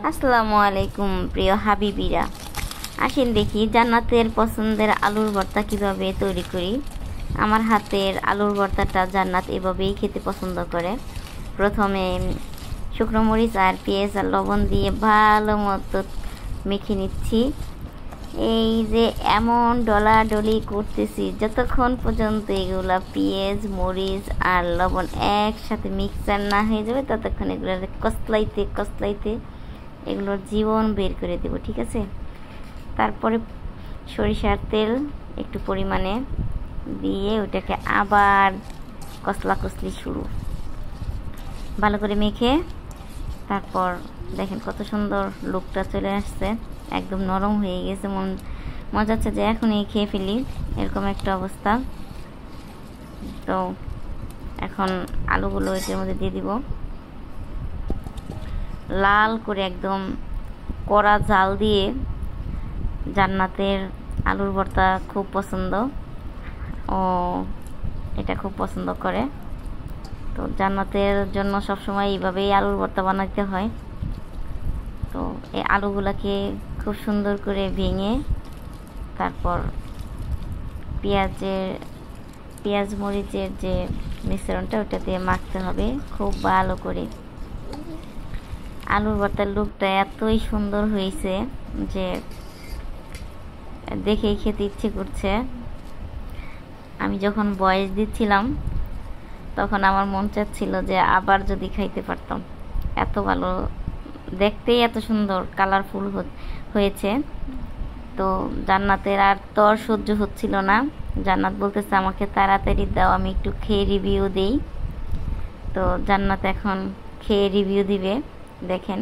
আসসালামু আলাইকুম প্রিয় হাবিবিরা, আসেন দেখি জান্নাতের পছন্দের আলুর ভর্তা কিভাবে তৈরি করি। আমার হাতের আলুর ভর্তাটা জান্নাত এভাবেই খেতে পছন্দ করে। প্রথমে শুকনো মরিচ আর পেঁয়াজ আর লবণ দিয়ে ভালো মতো মেখে নিচ্ছি। এই যে এমন ডলাডলি করতেছি যতক্ষণ পর্যন্ত এগুলা পেঁয়াজ মরিচ আর লবণ একসাথে মিক্সচার না হয়ে যাবে ততক্ষণ এগুলো কসলাইতে কসলাইতে এগুলোর জীবন বের করে দেব, ঠিক আছে। তারপরে সরিষার তেল একটু পরিমাণে দিয়ে ওটাকে আবার কসলা কসলি শুরু, ভালো করে মেখে তারপর দেখেন কত সুন্দর লুকটা চলে আসছে, একদম নরম হয়ে গেছে। মজা হচ্ছে যে এখনই খেয়ে ফেলি, এরকম একটা অবস্থা। তো এখন আলুগুলো এটার মধ্যে দিয়ে দিব, লাল করে একদম কড়া জাল দিয়ে। জান্নাতের আলুর ভর্তা খুব পছন্দ, ও এটা খুব পছন্দ করে। তো জান্নাতের জন্য সবসময় এইভাবেই আলুর ভর্তা বানাতে হয়। তো এই আলুগুলাকে খুব সুন্দর করে ভেঙে তারপর পেঁয়াজ মরিচের যে মিশ্রণটা ওটা দিয়ে মাখতে হবে খুব ভালো করে। আলুর ভর্তার লুকটা এতই সুন্দর হয়েছে যে দেখেই খেতে ইচ্ছে করছে। আমি যখন বয়স দিচ্ছিলাম তখন আমার মন চাচ্ছিল যে আবার যদি খাইতে পারতাম, এত ভালো দেখতেই, এত সুন্দর কালারফুল হয়েছে। তো জান্নাতের আর তর সহ্য হচ্ছিল না, জান্নাত বলতেছে আমাকে তাড়াতাড়ি দাও, আমি একটু খেয়ে রিভিউ দিই। তো জান্নাত এখন খেয়ে রিভিউ দিবে, দেখেন।